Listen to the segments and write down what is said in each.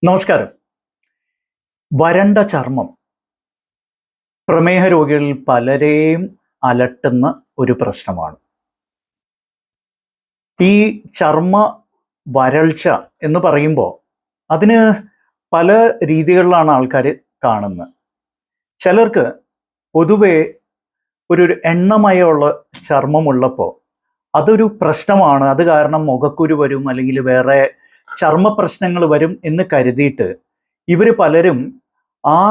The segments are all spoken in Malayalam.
നമസ്കാരം. വരണ്ട ചർമ്മം പ്രമേഹ രോഗികളിൽ പലരെയും അലട്ടുന്ന ഒരു പ്രശ്നമാണ്. ഈ ചർമ്മ വരൾച്ച എന്ന് പറയുമ്പോൾ അതിന് പല രീതികളിലാണ് ആൾക്കാർ കാണുന്നത്. ചിലർക്ക് പൊതുവെ ഒരു എണ്ണമയമുള്ള ചർമ്മമുള്ളപ്പോൾ അതൊരു പ്രശ്നമാണ്, അത് കാരണം മുഖക്കുരു വരും അല്ലെങ്കിൽ വേറെ ചർമ്മ പ്രശ്നങ്ങൾ വരും എന്ന് കരുതിയിട്ട് ഇവർ പലരും ആ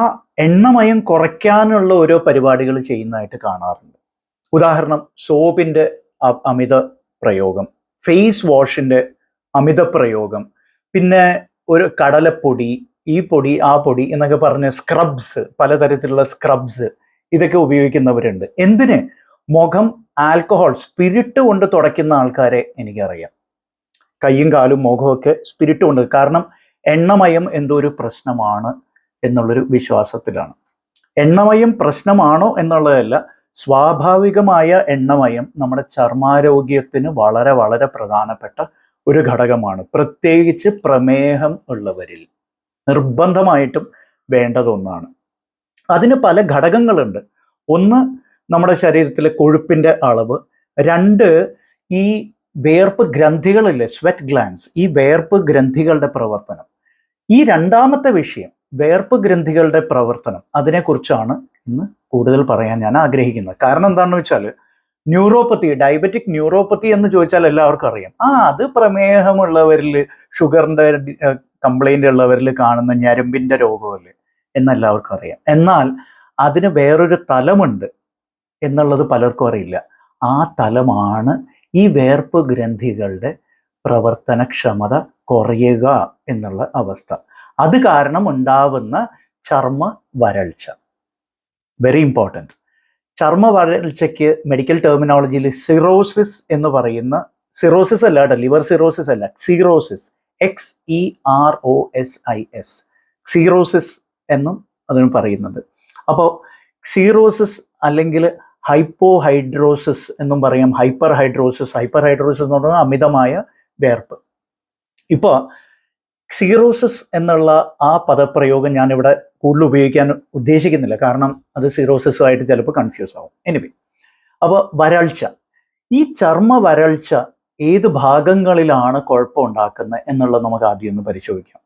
എണ്ണമയം കുറയ്ക്കാനുള്ള ഓരോ പരിപാടികൾ ചെയ്യുന്നതായിട്ട് കാണാറുണ്ട്. ഉദാഹരണം, സോപ്പിന്റെ അമിത പ്രയോഗം, ഫേസ് വാഷിന്റെ അമിത പ്രയോഗം, പിന്നെ ഒരു കടലപ്പൊടി, ഈ പൊടി ആ പൊടി എന്നൊക്കെ പറഞ്ഞ് സ്ക്രബ്സ്, പലതരത്തിലുള്ള സ്ക്രബ്സ് ഇതൊക്കെ ഉപയോഗിക്കുന്നവരുണ്ട്. എന്തിന്? മുഖം ആൽക്കഹോൾ, സ്പിരിറ്റ് കൊണ്ട് തുടയ്ക്കുന്ന ആൾക്കാരെ എനിക്കറിയാം. കയ്യും കാലും മുഖമൊക്കെ സ്പിരിറ്റ് കൊണ്ട്, കാരണം എണ്ണമയം എന്തോ ഒരു പ്രശ്നമാണ് എന്നുള്ളൊരു വിശ്വാസത്തിലാണ്. എണ്ണമയം പ്രശ്നമാണോ എന്നുള്ളതല്ല, സ്വാഭാവികമായ എണ്ണമയം നമ്മുടെ ചർമ്മാരോഗ്യത്തിന് വളരെ വളരെ പ്രധാനപ്പെട്ട ഒരു ഘടകമാണ്. പ്രത്യേകിച്ച് പ്രമേഹം ഉള്ളവരിൽ നിർബന്ധമായിട്ടും വേണ്ടതൊന്നാണ്. അതിന് പല ഘടകങ്ങളുണ്ട്. ഒന്ന്, നമ്മുടെ ശരീരത്തിലെ കൊഴുപ്പിന്റെ അളവ്. രണ്ട്, ഈ വേർപ്പ് ഗ്രന്ഥികളില്ലേ, സ്വെറ്റ് ഗ്ലാൻസ്, ഈ വേർപ്പ് ഗ്രന്ഥികളുടെ പ്രവർത്തനം. ഈ രണ്ടാമത്തെ വിഷയം, വേർപ്പ് ഗ്രന്ഥികളുടെ പ്രവർത്തനം, അതിനെക്കുറിച്ചാണ് ഇന്ന് കൂടുതൽ പറയാൻ ഞാൻ ആഗ്രഹിക്കുന്നത്. കാരണം എന്താണെന്ന് വെച്ചാൽ, ന്യൂറോപ്പത്തി, ഡയബറ്റിക് ന്യൂറോപ്പത്തി എന്ന് ചോദിച്ചാൽ എല്ലാവർക്കും അറിയാം. അത് പ്രമേഹമുള്ളവരിൽ, ഷുഗറിന്റെ കംപ്ലൈന്റ് ഉള്ളവരിൽ കാണുന്ന ഞരമ്പിന്റെ രോഗമല്ലേ എന്നെല്ലാവർക്കും അറിയാം. എന്നാൽ അതിന് വേറൊരു തലമുണ്ട് എന്നുള്ളത് പലർക്കും അറിയില്ല. ആ തലമാണ് ഈ വേർപ്പ് ഗ്രന്ഥികളുടെ പ്രവർത്തനക്ഷമത കുറയുക എന്നുള്ള അവസ്ഥ. അത് കാരണം ഉണ്ടാവുന്ന ചർമ്മ വരൾച്ച. Very important. ചർമ്മ വരൾച്ചയ്ക്ക് മെഡിക്കൽ ടെർമിനോളജിയിൽ സിറോസിസ് എന്ന് പറയുന്ന, സിറോസിസ് അല്ല കേട്ടോ, ലിവർ സിറോസിസ് അല്ല, സീറോസിസ്, XEROSIS, സീറോസിസ് എന്നും അതിന് പറയുന്നത്. അപ്പോൾ സീറോസിസ് അല്ലെങ്കിൽ ഹൈപ്പോഹൈഡ്രോസിസ് എന്നും പറയാം, ഹൈപ്പർ ഹൈഡ്രോസിസ്. ഹൈപ്പർ ഹൈഡ്രോസിസ് എന്ന് പറഞ്ഞാൽ അമിതമായ വേർപ്പ്. ഇപ്പോൾ സീറോസിസ് എന്നുള്ള ആ പദപ്രയോഗം ഞാനിവിടെ കൂടുതൽ ഉപയോഗിക്കാൻ ഉദ്ദേശിക്കുന്നില്ല, കാരണം അത് സീറോസിസുമായിട്ട് ചിലപ്പോൾ കൺഫ്യൂസ് ആവും. എനിവേ, അപ്പോൾ വരൾച്ച, ഈ ചർമ്മ വരൾച്ച ഏത് ഭാഗങ്ങളിലാണ് കുഴപ്പമുണ്ടാക്കുന്നത് എന്നുള്ളത് നമുക്ക് ആദ്യം ഒന്ന് പരിശോധിക്കാം.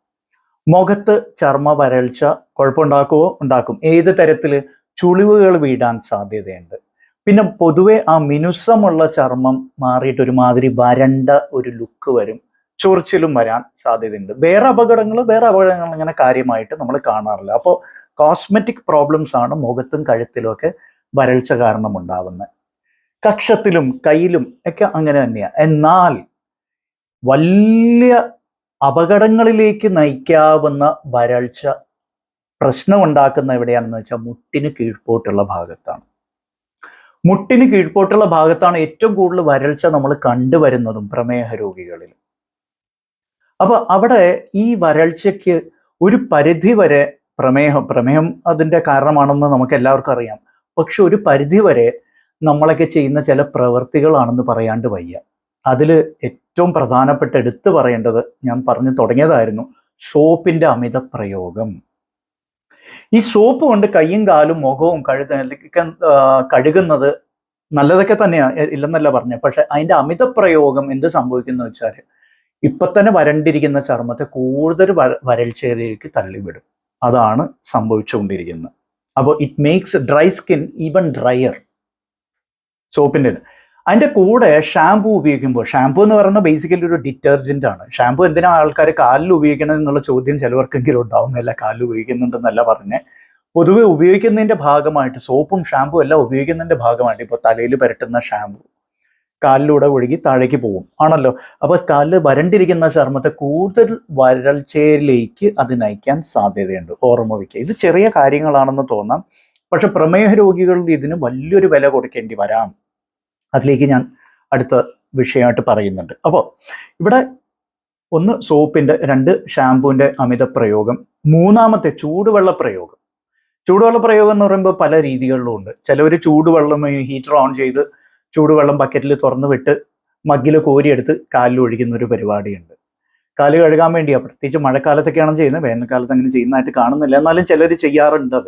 മുഖത്ത് ചർമ്മ വരൾച്ച കുഴപ്പമുണ്ടാക്കുമോ? ഉണ്ടാക്കും. ഏത് തരത്തിൽ? ചുളിവുകൾ വീഴാൻ സാധ്യതയുണ്ട്. പിന്നെ പൊതുവെ ആ മിനുസമുള്ള ചർമ്മം മാറിയിട്ട് ഒരുമാതിരി വരണ്ട ഒരു ലുക്ക് വരും, ചൊറിച്ചിലും വരാൻ സാധ്യതയുണ്ട്. വേറെ അപകടങ്ങൾ ഇങ്ങനെ കാര്യമായിട്ട് നമ്മൾ കാണാറില്ല. അപ്പോൾ കോസ്മെറ്റിക് പ്രോബ്ലംസ് ആണ് മുഖത്തും കഴുത്തിലും ഒക്കെ വരൾച്ച കാരണം ഉണ്ടാവുന്നത്. കക്ഷത്തിലും കയ്യിലും ഒക്കെ അങ്ങനെ തന്നെയാണ്. എന്നാൽ വലിയ അപകടങ്ങളിലേക്ക് നയിക്കാവുന്ന വരൾച്ച പ്രശ്നമുണ്ടാക്കുന്ന എവിടെയാണെന്ന് വെച്ചാൽ മുട്ടിന് കീഴ്പോട്ടുള്ള ഭാഗത്താണ്. മുട്ടിന് കീഴ്പോട്ടുള്ള ഭാഗത്താണ് ഏറ്റവും കൂടുതൽ വരൾച്ച നമ്മൾ കണ്ടുവരുന്നതും പ്രമേഹ രോഗികളിൽ. അപ്പൊ അവിടെ ഈ വരൾച്ചയ്ക്ക് ഒരു പരിധി വരെ പ്രമേഹം അതിൻ്റെ കാരണമാണെന്ന് നമുക്ക് എല്ലാവർക്കും അറിയാം. പക്ഷെ ഒരു പരിധി വരെ നമ്മളൊക്കെ ചെയ്യുന്ന ചില പ്രവൃത്തികളാണെന്ന് പറയാണ്ട് വയ്യ. അതിൽ ഏറ്റവും പ്രധാനപ്പെട്ട എടുത്തു പറയേണ്ടത്, ഞാൻ പറഞ്ഞു തുടങ്ങിയതായിരുന്നു, സോപ്പിന്റെ അമിത പ്രയോഗം. ഈ സോപ്പ് കൊണ്ട് കയ്യും കാലും മുഖവും കഴുകുന്നത് നല്ലതൊക്കെ തന്നെയാണ്, ഇല്ലെന്നല്ല പറഞ്ഞത്. പക്ഷെ അതിന്റെ അമിത പ്രയോഗം എന്ത് സംഭവിക്കുന്നു വെച്ചാൽ, ഇപ്പൊ തന്നെ വരണ്ടിരിക്കുന്ന ചർമ്മത്തെ കൂടുതൽ വരൾച്ചയിലേക്ക് തള്ളിവിടും. അതാണ് സംഭവിച്ചുകൊണ്ടിരിക്കുന്നത്. അപ്പോൾ it makes dry skin even dryer, സോപ്പിൻ്റെ. അതിൻ്റെ കൂടെ ഷാമ്പു ഉപയോഗിക്കുമ്പോൾ, ഷാമ്പു എന്ന് പറയുന്നത് ബേസിക്കലി ഒരു ഡിറ്റർജന്റ് ആണ്. ഷാമ്പു എന്തിനാ ആൾക്കാർ കാലിൽ ഉപയോഗിക്കണം എന്നുള്ള ചോദ്യം ചിലവർക്കെങ്കിലും ഉണ്ടാവും. അല്ല, കാലിൽ ഉപയോഗിക്കുന്നുണ്ടെന്നല്ല പറഞ്ഞ്, പൊതുവെ ഉപയോഗിക്കുന്നതിൻ്റെ ഭാഗമായിട്ട്, സോപ്പും ഷാമ്പു എല്ലാം ഉപയോഗിക്കുന്നതിൻ്റെ ഭാഗമായിട്ട്, ഇപ്പോൾ തലയിൽ പുരട്ടുന്ന ഷാമ്പു കാലിലൂടെ ഒഴുകി താഴേക്ക് പോകും ആണല്ലോ. അപ്പോൾ കാലിൽ വരണ്ടിരിക്കുന്ന ചർമ്മത്തെ കൂടുതൽ വരൾച്ചയിലേക്ക് അത് നയിക്കാൻ സാധ്യതയുണ്ട്. ഓർമ്മ വയ്ക്കുക, ഇത് ചെറിയ കാര്യങ്ങളാണെന്ന് തോന്നാം, പക്ഷെ പ്രമേഹ രോഗികളിൽ ഇതിന് വലിയൊരു വില കൊടുക്കേണ്ടി വരാം. അതിലേക്ക് ഞാൻ അടുത്ത വിഷയമായിട്ട് പറയുന്നുണ്ട്. അപ്പോൾ ഇവിടെ ഒന്ന് സോപ്പിന്റെ, രണ്ട് ഷാമ്പുവിന്റെ അമിത പ്രയോഗം, മൂന്നാമത്തെ ചൂടുവെള്ള പ്രയോഗം. ചൂടുവെള്ള പ്രയോഗം എന്ന് പറയുമ്പോൾ പല രീതികളിലും ഉണ്ട്. ചിലവർ ചൂടുവെള്ളം ഹീറ്റർ ഓൺ ചെയ്ത് ചൂടുവെള്ളം ബക്കറ്റിൽ തുറന്ന് വിട്ട് മഗ്ഗിൽ കോരിയെടുത്ത് കാലിൽ ഒഴിക്കുന്ന ഒരു പരിപാടിയുണ്ട്. കാല് കഴുകാൻ വേണ്ടിയാണ്. പ്രത്യേകിച്ച് മഴക്കാലത്തൊക്കെയാണ് ചെയ്യുന്നത്, വേനൽക്കാലത്ത് അങ്ങനെ ചെയ്യുന്നതായിട്ട് കാണുന്നില്ല. എന്നാലും ചിലർ ചെയ്യാറുണ്ട്.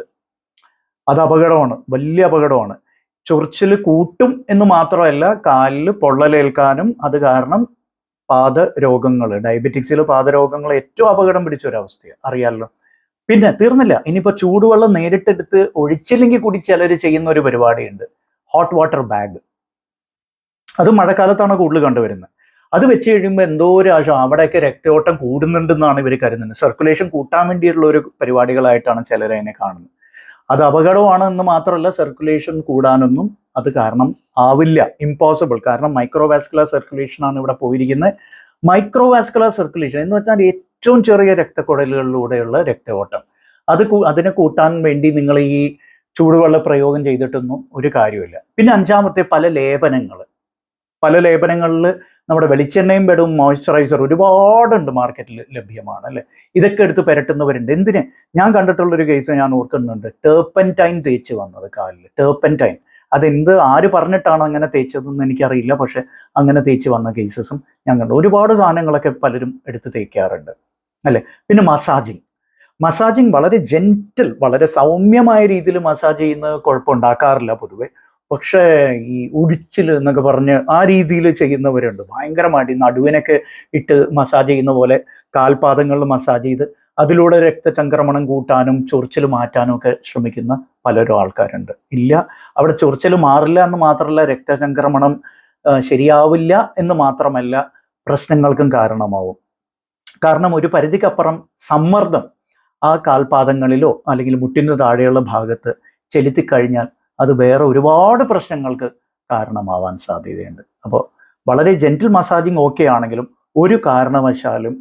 അത് അപകടമാണ്, വലിയ അപകടമാണ്. ചൊറിച്ചിൽ കൂട്ടും എന്ന് മാത്രമല്ല, കാലിൽ പൊള്ളലേൽക്കാനും അത് കാരണം പാദരോഗങ്ങൾ, ഡയബറ്റിക്സിൽ പാദരോഗങ്ങൾ ഏറ്റവും അപകടം പിടിച്ച ഒരവസ്ഥയാണ്, അറിയാമല്ലോ. പിന്നെ തീർന്നില്ല, ഇനിയിപ്പോൾ ചൂടുവെള്ളം നേരിട്ടെടുത്ത് ഒഴിച്ചില്ലെങ്കിൽ കൂടി ചിലർ ചെയ്യുന്ന ഒരു പരിപാടിയുണ്ട്, ഹോട്ട് വാട്ടർ ബാഗ്. അത് മഴക്കാലത്താണ് കൂടുതൽ കണ്ടുവരുന്നത്. അത് വെച്ച് കഴിയുമ്പോൾ എന്തോ ഒരു ആശം, അവിടെയൊക്കെ രക്തയോട്ടം കൂടുന്നുണ്ടെന്നാണ് ഇവർ കരുതുന്നത്. സർക്കുലേഷൻ കൂട്ടാൻ വേണ്ടിയിട്ടുള്ള ഒരു പരിപാടികളായിട്ടാണ് ചിലർ അതിനെ കാണുന്നത്. അത് അപകടമാണ് എന്ന് മാത്രമല്ല, സർക്കുലേഷൻ കൂടാനൊന്നും അത് കാരണം ആവില്ല, ഇമ്പോസിബിൾ. കാരണം മൈക്രോവാസ്കുലർ സർക്കുലേഷൻ ആണ് ഇവിടെ പോയിരിക്കുന്നത്. മൈക്രോവാസ്കുലർ സർക്കുലേഷൻ എന്ന് വെച്ചാൽ ഏറ്റവും ചെറിയ രക്തക്കുഴലുകളിലൂടെയുള്ള രക്തയോട്ടം. അതിനെ കൂട്ടാൻ വേണ്ടി നിങ്ങൾ ഈ ചൂടുവെള്ള പ്രയോഗം ചെയ്തിട്ടൊന്നും ഒരു കാര്യമില്ല. പിന്നെ അഞ്ചാമത്തെ, പല ലേപനങ്ങളിൽ നമ്മുടെ വെളിച്ചെണ്ണയും പെടും, മോയ്സ്ചറൈസർ ഒരുപാടുണ്ട്, മാർക്കറ്റിൽ ലഭ്യമാണ് അല്ലേ. ഇതൊക്കെ എടുത്ത് പുരട്ടുന്നവരുണ്ട്. എന്തിന്? ഞാൻ കണ്ടിട്ടുള്ളൊരു കേസ് ഞാൻ ഓർക്കുന്നുണ്ട്, ടേർപ്പൻറ്റൈൻ തേച്ച് വന്നത് കാലിൽ. ടേർപ്പൻറ്റൈൻ അതെന്ത്, ആര് പറഞ്ഞിട്ടാണ് അങ്ങനെ തേച്ചതെന്ന് എനിക്കറിയില്ല, പക്ഷെ അങ്ങനെ തേച്ച് വന്ന കേസസും ഞാൻ കണ്ടു. ഒരുപാട് സാധനങ്ങളൊക്കെ പലരും എടുത്ത് തേക്കാറുണ്ട് അല്ലേ. പിന്നെ മസാജിങ് വളരെ ജെന്റിൽ, വളരെ സൗമ്യമായ രീതിയിൽ മസാജ് ചെയ്യുന്ന കുഴപ്പമുണ്ടാക്കാറില്ല പൊതുവെ. പക്ഷേ ഈ ഉടിച്ചിൽ എന്നൊക്കെ പറഞ്ഞ് ആ രീതിയിൽ ചെയ്യുന്നവരുണ്ട്. ഭയങ്കരമായിട്ട് ഈ നടുവിനൊക്കെ ഇട്ട് മസാജ് ചെയ്യുന്ന പോലെ കാൽപാദങ്ങളിൽ മസാജ് ചെയ്ത് അതിലൂടെ രക്തചംക്രമണം കൂട്ടാനും ചൊറിച്ചിൽ മാറ്റാനും ഒക്കെ ശ്രമിക്കുന്ന പലരും ആൾക്കാരുണ്ട്. ഇല്ല, അവിടെ ചൊറിച്ചിൽ മാറില്ല എന്ന് മാത്രമല്ല, രക്തചംക്രമണം ശരിയാവില്ല എന്ന് മാത്രമല്ല, പ്രശ്നങ്ങൾക്കും കാരണമാവും. കാരണം ഒരു പരിധിക്കപ്പുറം സമ്മർദ്ദം ആ കാൽപാദങ്ങളിലോ അല്ലെങ്കിൽ മുട്ടിന് താഴെയുള്ള ഭാഗത്ത് ചെലുത്തിക്കഴിഞ്ഞാൽ അത് വേറെ ഒരുപാട് പ്രശ്നങ്ങൾക്ക് കാരണമാവാൻ സാധ്യതയുണ്ട്. അപ്പോൾ വളരെ ജെന്റിൽ മസാജിങ് ഓക്കെ ആണെങ്കിലും ഒരു കാരണവശാലും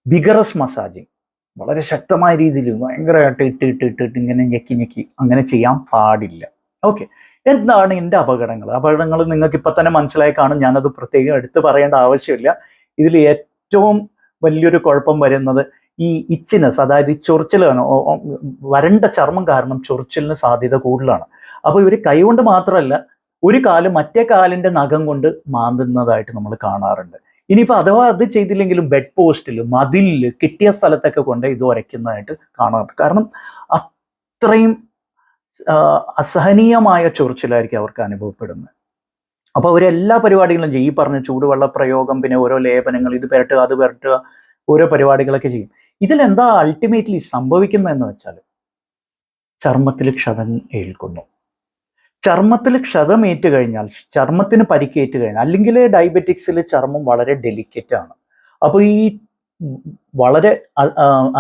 വിഗറസ് മസാജിങ്, വളരെ ശക്തമായ രീതിയിൽ ഭയങ്കരമായിട്ട് ഇട്ട് ഇങ്ങനെ ഞെക്കി അങ്ങനെ ചെയ്യാൻ പാടില്ല. ഓക്കെ, എന്താണ് എൻ്റെ അപകടങ്ങൾ നിങ്ങൾക്ക് ഇപ്പം തന്നെ മനസ്സിലായി കാണും. ഞാനത് പ്രത്യേകം എടുത്ത് പറയേണ്ട ആവശ്യമില്ല. ഇതിൽ ഏറ്റവും വലിയൊരു കുഴപ്പം വരുന്നത് ഈ ഇച്ചിനെസ്, അതായത് ഈ ചൊറിച്ചിലാണ്. വരണ്ട ചർമ്മം കാരണം ചൊറിച്ചിലിന് സാധ്യത കൂടുതലാണ്. അപ്പോൾ ഇവർ കൈകൊണ്ട് മാത്രമല്ല, ഒരു കാല് മറ്റേ കാലിൻ്റെ നഖം കൊണ്ട് മാന്തുന്നതായിട്ട് നമ്മൾ കാണാറുണ്ട്. ഇനിയിപ്പോൾ അഥവാ അത് ചെയ്തില്ലെങ്കിലും ബെഡ് പോസ്റ്റിൽ, മതിലിൽ, കിട്ടിയ സ്ഥലത്തൊക്കെ കൊണ്ട് ഇത് ഉരയ്ക്കുന്നതായിട്ട് കാണാറുണ്ട്. കാരണം അത്രയും അസഹനീയമായ ചൊറിച്ചിലായിരിക്കും അവർക്ക് അനുഭവപ്പെടുന്നത്. അപ്പോൾ അവരെല്ലാ പരിപാടികളും ചെയ്യും. ഈ പറഞ്ഞ ചൂടുവെള്ള പ്രയോഗം, പിന്നെ ഓരോ ലേപനങ്ങൾ, ഇത് പുരട്ടുക അത് പുരട്ടുക, ഓരോ പരിപാടികളൊക്കെ ചെയ്യും. ഇതിലെന്താ അൾട്ടിമേറ്റ്ലി സംഭവിക്കുന്നതെന്ന് വെച്ചാൽ ചർമ്മത്തിൽ ക്ഷതം ഏൽക്കുന്നു. ചർമ്മത്തിൽ ക്ഷതമേറ്റ് കഴിഞ്ഞാൽ, ചർമ്മത്തിന് പരിക്കേറ്റ് കഴിഞ്ഞാൽ, അല്ലെങ്കിൽ ഡയബറ്റിക്സിൽ ചർമ്മം വളരെ ഡെലിക്കേറ്റ് ആണ്. അപ്പോൾ ഈ വളരെ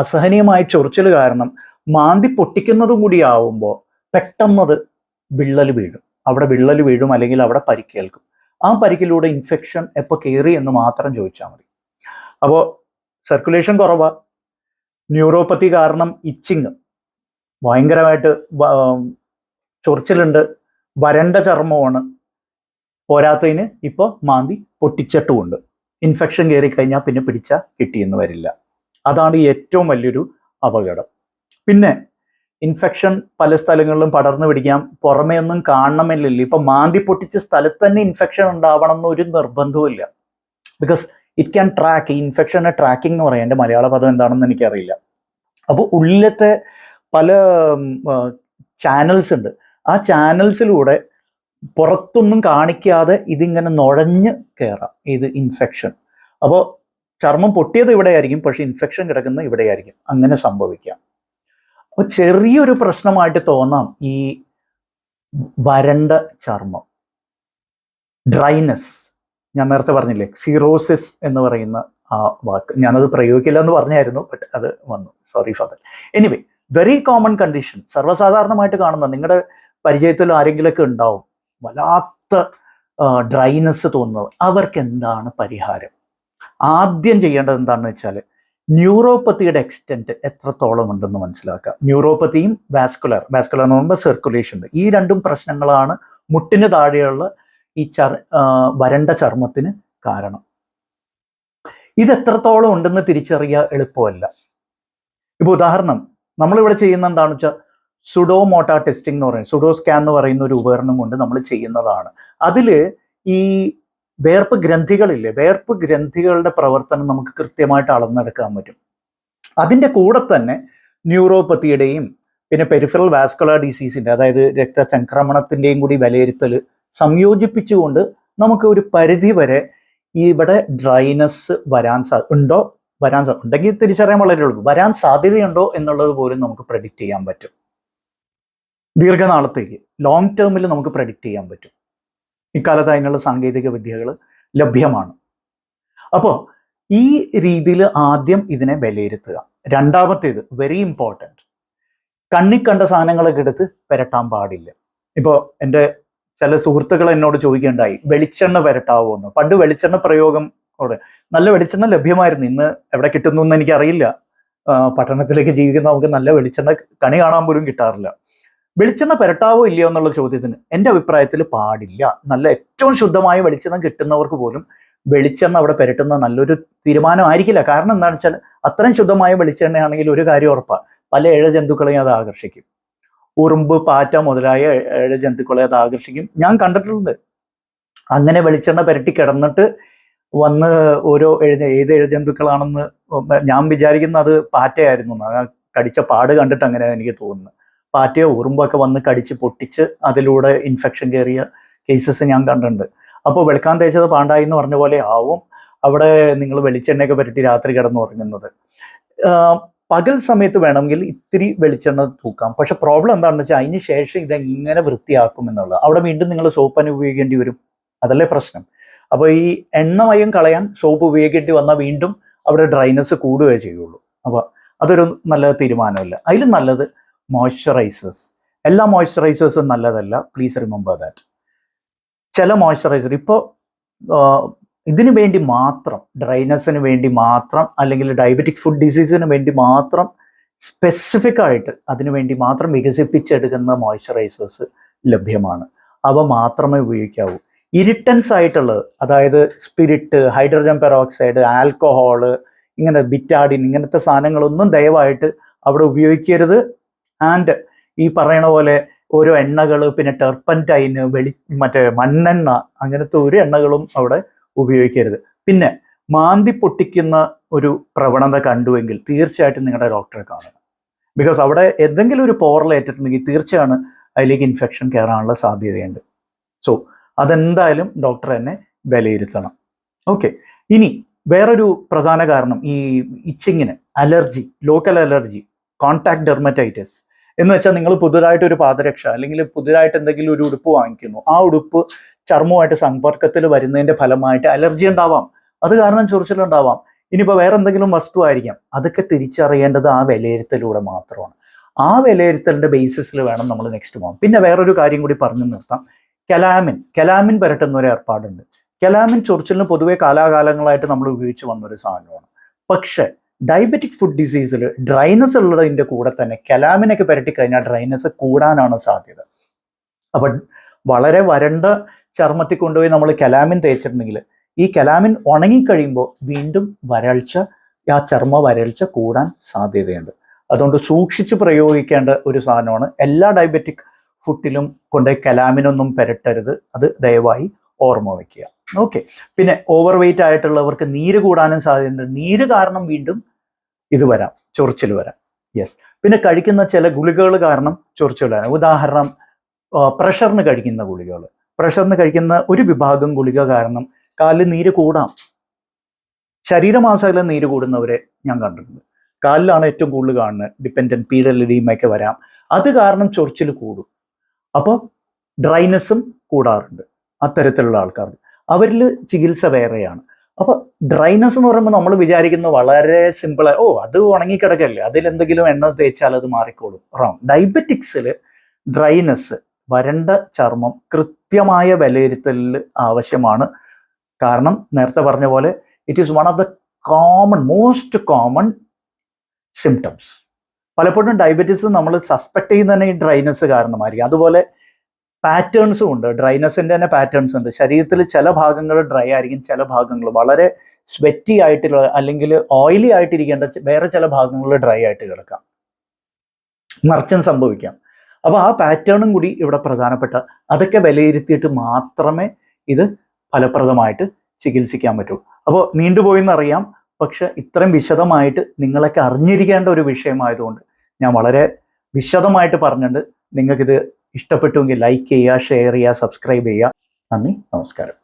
അസഹനീയമായ ചൊറിച്ചിൽ കാരണം മാന്തി പൊട്ടിക്കുന്നതും കൂടി ആവുമ്പോൾ പെട്ടെന്നത് അവിടെ വിള്ളൽ വീഴും, അല്ലെങ്കിൽ അവിടെ പരിക്കേൽക്കും. ആ പരിക്കിലൂടെ ഇൻഫെക്ഷൻ എപ്പോൾ കയറി എന്ന് മാത്രം ചോദിച്ചാൽ മതി. അപ്പോൾ സർക്കുലേഷൻ കുറവാ, ന്യൂറോപ്പത്തി കാരണം ഇച്ചിങ്, ഭയങ്കരമായിട്ട് ചൊറിച്ചിലുണ്ട്, വരണ്ട ചർമ്മമാണ്, പോരാത്തതിന് ഇപ്പോൾ മാന്തി പൊട്ടിച്ചിട്ടുമുണ്ട്. ഇൻഫെക്ഷൻ കയറി കഴിഞ്ഞാൽ പിന്നെ പിടിച്ചാൽ കിട്ടിയെന്ന് വരില്ല. അതാണ് ഏറ്റവും വലിയൊരു അപകടം. പിന്നെ ഇൻഫെക്ഷൻ പല സ്ഥലങ്ങളിലും പടർന്നു പിടിക്കാം, പുറമേ ഒന്നും കാണണമെന്നില്ല. ഇപ്പം മാന്തി പൊട്ടിച്ച സ്ഥലത്ത് തന്നെ ഇൻഫെക്ഷൻ ഉണ്ടാവണം എന്നൊരു നിർബന്ധവുമില്ല. Because it can track. ഈ ഇൻഫെക്ഷനെ ട്രാക്കിംഗ് എന്ന് പറയാം, എൻ്റെ മലയാള പദം എന്താണെന്ന് എനിക്കറിയില്ല. അപ്പോൾ ഉള്ളിലത്തെ പല ചാനൽസ് ഉണ്ട്. ആ ചാനൽസിലൂടെ പുറത്തൊന്നും കാണിക്കാതെ ഇതിങ്ങനെ നുഴഞ്ഞ് കയറാം, ഇത് ഇൻഫെക്ഷൻ. അപ്പോൾ ചർമ്മം പൊട്ടിയത് ഇവിടെയായിരിക്കും, പക്ഷെ ഇൻഫെക്ഷൻ കിടക്കുന്ന ഇവിടെയായിരിക്കും. അങ്ങനെ സംഭവിക്കാം. അപ്പോൾ ചെറിയൊരു പ്രശ്നമായിട്ട് തോന്നാം ഈ വരണ്ട ചർമ്മം, ഡ്രൈനെസ്. ഞാൻ നേരത്തെ പറഞ്ഞില്ലേ, സിറോസിസ് എന്ന് പറയുന്ന ആ വാക്ക്, ഞാനത് പ്രയോഗിക്കില്ല എന്ന് പറഞ്ഞായിരുന്നു, ബട്ട് അത് വന്നു, sorry for that. Anyway, very common condition, സർവ്വസാധാരണമായിട്ട് കാണുന്ന, നിങ്ങളുടെ പരിചയത്തിൽ ആരെങ്കിലുമൊക്കെ ഉണ്ടാവും വല്ലാത്ത ഡ്രൈനെസ് തോന്നുന്നത്. അവർക്ക് എന്താണ് പരിഹാരം? ആദ്യം ചെയ്യേണ്ടത് എന്താണെന്ന് വെച്ചാൽ ന്യൂറോപ്പത്തിയുടെ എക്സ്റ്റെൻറ്റ് എത്രത്തോളം ഉണ്ടെന്ന് മനസ്സിലാക്കുക. ന്യൂറോപ്പത്തിയും വാസ്കുലർ എന്ന് പറയുമ്പോൾ സർക്കുലേഷൻ, ഈ രണ്ടും പ്രശ്നങ്ങളാണ് മുട്ടിന് താഴെയുള്ള ഈ വരണ്ട ചർമ്മത്തിന് കാരണം. ഇത് എത്രത്തോളം ഉണ്ടെന്ന് തിരിച്ചറിയുക എളുപ്പമല്ല. ഇപ്പോൾ ഉദാഹരണം നമ്മളിവിടെ ചെയ്യുന്ന എന്താണെന്ന് വെച്ചാൽ സുഡോമോട്ട ടെസ്റ്റിംഗ് എന്ന് പറയുന്നത്, സുഡോ സ്കാൻ എന്ന് പറയുന്ന ഒരു ഉപകരണം കൊണ്ട് നമ്മൾ ചെയ്യുന്നതാണ്. അതിൽ ഈ വേർപ്പ് ഗ്രന്ഥികളില്ലേ, വേർപ്പ് ഗ്രന്ഥികളുടെ പ്രവർത്തനം നമുക്ക് കൃത്യമായിട്ട് അളന്നെടുക്കാൻ പറ്റും. അതിൻ്റെ കൂടെ തന്നെ ന്യൂറോപ്പത്തിയുടെയും പിന്നെ പെരിഫറൽ വാസ്കുലർ ഡിസീസിൻ്റെ, അതായത് രക്തചംക്രമണത്തിൻ്റെയും കൂടി വിലയിരുത്തൽ സംയോജിപ്പിച്ചുകൊണ്ട് നമുക്ക് ഒരു പരിധി വരെ ഇവിടെ ഡ്രൈനസ് ഉണ്ടെങ്കിൽ തിരിച്ചറിയാൻ വളരെ എളുപ്പം. വരാൻ സാധ്യതയുണ്ടോ എന്നുള്ളത് പോലും നമുക്ക് പ്രെഡിക്റ്റ് ചെയ്യാൻ പറ്റും. ദീർഘനാളത്തേക്ക് ലോങ് ടേമിൽ നമുക്ക് പ്രെഡിക്റ്റ് ചെയ്യാൻ പറ്റും. ഇക്കാലത്ത് അതിനുള്ള സാങ്കേതിക വിദ്യകൾ ലഭ്യമാണ്. അപ്പോൾ ഈ രീതിയിൽ ആദ്യം ഇതിനെ വിലയിരുത്തുക. രണ്ടാമത്തേത് വെരി ഇമ്പോർട്ടൻറ്റ്, കണ്ണിൽ കണ്ട സാധനങ്ങളൊക്കെ എടുത്ത് പുരട്ടാൻ പാടില്ല. ഇപ്പോൾ എൻ്റെ ചില സുഹൃത്തുക്കൾ എന്നോട് ചോദിക്കേണ്ടായി, വെളിച്ചെണ്ണ പുരട്ടാവോ എന്ന്. പണ്ട് വെളിച്ചെണ്ണ പ്രയോഗം നല്ല വെളിച്ചെണ്ണ ലഭ്യമായിരുന്നു. ഇന്ന് എവിടെ കിട്ടുന്നു എന്ന് എനിക്കറിയില്ല. പട്ടണത്തിലേക്ക് ജീവിക്കുന്ന നമുക്ക് നല്ല വെളിച്ചെണ്ണ കണി കാണാൻ പോലും കിട്ടാറില്ല. വെളിച്ചെണ്ണ പുരട്ടാവോ ഇല്ലയോ എന്നുള്ള ചോദ്യത്തിന് എൻ്റെ അഭിപ്രായത്തിൽ പാടില്ല. നല്ല ഏറ്റവും ശുദ്ധമായ വെളിച്ചെണ്ണ കിട്ടുന്നവർക്ക് പോലും വെളിച്ചെണ്ണ അവിടെ പുരട്ടുന്ന നല്ലൊരു തീരുമാനമായിരിക്കില്ല. കാരണം എന്താണെന്ന് വെച്ചാൽ അത്രയും ശുദ്ധമായ വെളിച്ചെണ്ണയാണെങ്കിൽ ഒരു കാര്യം ഉറപ്പാണ്, പല ഇഴജന്തുക്കളെയും അത് ആകർഷിക്കും. ഉറുമ്പ്, പാറ്റ മുതലായ ഇഴജന്തുക്കളെ അത് ആകർഷിക്കും. ഞാൻ കണ്ടിട്ടുണ്ട് അങ്ങനെ വെളിച്ചെണ്ണ പുരട്ടി കിടന്നിട്ട് വന്ന് ഓരോ ഏത് ഇഴജന്തുക്കളാണെന്ന് ഞാൻ വിചാരിക്കുന്ന അത് പാറ്റയായിരുന്നു. കടിച്ച പാട് കണ്ടിട്ട് അങ്ങനെ എനിക്ക് തോന്നുന്നു. പാറ്റയോ ഉറുമ്പൊക്കെ വന്ന് കടിച്ച് പൊട്ടിച്ച് അതിലൂടെ ഇൻഫെക്ഷൻ കയറിയ കേസസ് ഞാൻ കണ്ടിട്ടുണ്ട്. അപ്പോൾ വെളുക്കാൻ തേച്ചത് പാണ്ടായി എന്ന് പറഞ്ഞ പോലെ ആവും അവിടെ നിങ്ങൾ വെളിച്ചെണ്ണയൊക്കെ പുരട്ടി രാത്രി കിടന്നുറങ്ങുന്നത്. പകൽ സമയത്ത് വേണമെങ്കിൽ ഇത്തിരി വെളിച്ചെണ്ണ തൂക്കാം. പക്ഷെ പ്രോബ്ലം എന്താണെന്ന് വെച്ചാൽ അതിന് ശേഷം ഇതെങ്ങനെ വൃത്തിയാക്കും എന്നുള്ളത്. അവിടെ വീണ്ടും നിങ്ങൾ സോപ്പ് ഉപയോഗിക്കേണ്ടി വരും. അതല്ലേ പ്രശ്നം. അപ്പോൾ ഈ എണ്ണമയം കളയാൻ സോപ്പ് ഉപയോഗിക്കേണ്ടി വന്നാൽ വീണ്ടും അവിടെ ഡ്രൈനസ് കൂടുകയേ ചെയ്യുള്ളൂ. അപ്പോൾ അതൊരു നല്ല തീരുമാനമല്ല. അതിൽ നല്ലത് മോയ്സ്ചറൈസേഴ്സ്. എല്ലാ മോയ്സ്ചറൈസേഴ്സും നല്ലതല്ല, പ്ലീസ് റിമെമ്പർ ദാറ്റ്. ചില മോയ്സ്ചറൈസർ ഇപ്പോൾ ഇതിനു വേണ്ടി മാത്രം, ഡ്രൈനസിന് വേണ്ടി മാത്രം, അല്ലെങ്കിൽ ഡയബറ്റിക് ഫുഡ് ഡിസീസിന് വേണ്ടി മാത്രം സ്പെസിഫിക് ആയിട്ട് അതിനു വേണ്ടി മാത്രം വികസിപ്പിച്ചെടുക്കുന്ന മോയ്സ്ചറൈസേഴ്സ് ലഭ്യമാണ്. അവ മാത്രമേ ഉപയോഗിക്കാവൂ. ഇറിറ്റൻസ് ആയിട്ടുള്ളത്, അതായത് സ്പിരിറ്റ്, ഹൈഡ്രജൻ പെറോക്സൈഡ്, ആൽക്കഹോള്, ഇങ്ങനെ ബിറ്റാഡിൻ, ഇങ്ങനത്തെ സാധനങ്ങളൊന്നും ദയവായിട്ട് അവിടെ ഉപയോഗിക്കരുത്. ആൻഡ് ഈ പറയണ പോലെ ഓരോ എണ്ണകൾ, പിന്നെ ടെർപ്പൻറ്റൈന്, മറ്റേ മണ്ണെണ്ണ, അങ്ങനത്തെ ഒരു എണ്ണകളും അവിടെ ഉപയോഗിക്കരുത്. പിന്നെ മാന്തി പൊട്ടിക്കുന്ന ഒരു പ്രവണത കണ്ടുവെങ്കിൽ തീർച്ചയായിട്ടും നിങ്ങളുടെ ഡോക്ടറെ കാണുക. ബിക്കോസ് അവിടെ എന്തെങ്കിലും ഒരു പോറലേറ്റിട്ടുണ്ടെങ്കിൽ തീർച്ചയാണ് അതിലേക്ക് ഇൻഫെക്ഷൻ കയറാനുള്ള സാധ്യതയുണ്ട്. സോ അതെന്തായാലും ഡോക്ടർ തന്നെ വിലയിരുത്തണം. ഓക്കെ. ഇനി വേറൊരു പ്രധാന കാരണം ഈ ഇച്ചിങ്ങിന്, allergy, local allergy, contact dermatitis എന്ന് വെച്ചാൽ നിങ്ങൾ പുതുതായിട്ട് ഒരു പാദരക്ഷ അല്ലെങ്കിൽ പുതുതായിട്ട് എന്തെങ്കിലും ഒരു ഉടുപ്പ് വാങ്ങിക്കുന്നു. ആ ഉടുപ്പ് ചർമ്മവുമായിട്ട് സമ്പർക്കത്തിൽ വരുന്നതിൻ്റെ ഫലമായിട്ട് അലർജി ഉണ്ടാവാം. അത് കാരണം ചൊറിച്ചിലുണ്ടാവാം. ഇനിയിപ്പോൾ വേറെ എന്തെങ്കിലും വസ്തു ആയിരിക്കാം. അതൊക്കെ തിരിച്ചറിയേണ്ടത് ആ വിലയിരുത്തലൂടെ മാത്രമാണ്. ആ വിലയിരുത്തലിൻ്റെ ബേസിസിൽ വേണം നമ്മൾ നെക്സ്റ്റ് പോകാം. പിന്നെ വേറൊരു കാര്യം കൂടി പറഞ്ഞു നിർത്താം. കെലാമിൻ പുരട്ടുന്ന ഒരു ഏർപ്പാടുണ്ട്. കെലാമിൻ ചൊറിച്ചിലിന് പൊതുവെ കാലാകാലങ്ങളായിട്ട് നമ്മൾ ഉപയോഗിച്ച് വന്നൊരു സാധനമാണ്. പക്ഷേ ഡയബറ്റിക് ഫുഡ് ഡിസീസിൽ ഡ്രൈനസ് ഉള്ളതിൻ്റെ കൂടെ തന്നെ കെലാമിനൊക്കെ പുരട്ടി കഴിഞ്ഞാൽ ഡ്രൈനസ് കൂടാനാണ് സാധ്യത. അപ്പം വളരെ വരണ്ട ചർമ്മത്തിൽ കൊണ്ടുപോയി നമ്മൾ കെലാമിൻ തേച്ചിട്ടുണ്ടെങ്കിൽ ഈ കെലാമിൻ ഉണങ്ങിക്കഴിയുമ്പോൾ വീണ്ടും ആ ചർമ്മ വരൾച്ച കൂടാൻ സാധ്യതയുണ്ട്. അതുകൊണ്ട് സൂക്ഷിച്ച് പ്രയോഗിക്കേണ്ട ഒരു സാധനമാണ്. എല്ലാ ഡയബറ്റിക് ഫുഡിലും കൊണ്ടുപോയി കെലാമിനൊന്നും പുരട്ടരുത്. അത് ദയവായി ഓർമ്മ വയ്ക്കുക. ഓക്കെ. പിന്നെ ഓവർ വെയിറ്റ് ആയിട്ടുള്ളവർക്ക് നീര് കൂടാനും സാധ്യതയുണ്ട്. നീര് കാരണം വീണ്ടും ഇത് വരാം, ചൊറിച്ചിൽ വരാം. യെസ്. പിന്നെ കഴിക്കുന്ന ചില ഗുളികകൾ കാരണം ചൊറിച്ചിൽ വരാം. ഉദാഹരണം, പ്രഷറിന് കഴിക്കുന്ന ഗുളികകൾ. പ്രഷറിന് കഴിക്കുന്ന ഒരു വിഭാഗം ഗുളിക കാരണം കാലിൽ നീര് കൂടാം. ശരീരമാസകലം നീര് കൂടുന്നവരെ ഞാൻ കണ്ടിട്ടുണ്ട്. കാലിലാണ് ഏറ്റവും കൂടുതൽ കാണുന്നത്. ഡിപ്പെൻഡൻറ്റ് പീഡലിഡിയുമൊക്കെ വരാം. അത് കാരണം ചൊറിച്ചിൽ കൂടും. അപ്പോൾ ഡ്രൈനസും കൂടാറുണ്ട് അത്തരത്തിലുള്ള ആൾക്കാർക്ക്. അവരിൽ ചികിത്സ വേറെയാണ്. അപ്പോൾ ഡ്രൈനസ് എന്ന് പറയുമ്പോൾ നമ്മൾ വിചാരിക്കുന്നത് വളരെ സിമ്പിളായി, അത് ഉണങ്ങിക്കിടക്കല്ലേ, അതിലെന്തെങ്കിലും എണ്ണ തേച്ചാൽ അത് മാറിക്കോളും. റോങ്. ഡയബറ്റിക്സിൽ ഡ്രൈനസ്, വരണ്ട ചർമ്മം കൃത്യമായ വിലയിരുത്തലിൽ ആവശ്യമാണ്. കാരണം നേരത്തെ പറഞ്ഞ പോലെ it is one of the most common symptoms. പലപ്പോഴും ഡയബറ്റീസ് നമ്മൾ സസ്പെക്ട് ചെയ്യുന്ന തന്നെ ഈ ഡ്രൈനസ് കാരണമായിരിക്കും. അതുപോലെ പാറ്റേൺസും ഉണ്ട്. ഡ്രൈനസിൻ്റെ തന്നെ പാറ്റേൺസ് ഉണ്ട്. ശരീരത്തിൽ ചില ഭാഗങ്ങൾ ഡ്രൈ ആയിരിക്കും, ചില ഭാഗങ്ങൾ വളരെ സ്വെറ്റി ആയിട്ടുള്ള അല്ലെങ്കിൽ ഓയിലി ആയിട്ടിരിക്കേണ്ട വേറെ ചില ഭാഗങ്ങളിൽ ഡ്രൈ ആയിട്ട് കിടക്കാം. മറിച്ചും സംഭവിക്കാം. അപ്പോൾ ആ പാറ്റേണും കൂടി ഇവിടെ പ്രധാനപ്പെട്ട, അതൊക്കെ വിലയിരുത്തിയിട്ട് മാത്രമേ ഇത് ഫലപ്രദമായിട്ട് ചികിത്സിക്കാൻ പറ്റും. അപ്പോൾ നീണ്ടുപോയെന്നറിയാം, പക്ഷെ ഇത്രയും വിശദമായിട്ട് നിങ്ങളൊക്കെ അറിഞ്ഞിരിക്കേണ്ട ഒരു വിഷയമായതുകൊണ്ട് ഞാൻ വളരെ വിശദമായിട്ട് പറഞ്ഞിട്ടുണ്ട്. നിങ്ങൾക്കിത് ഇഷ്ടപ്പെട്ടുവെങ്കിൽ ലൈക്ക് ചെയ്യുക, ഷെയർ ചെയ്യുക, സബ്സ്ക്രൈബ് ചെയ്യുക. നന്ദി, നമസ്കാരം.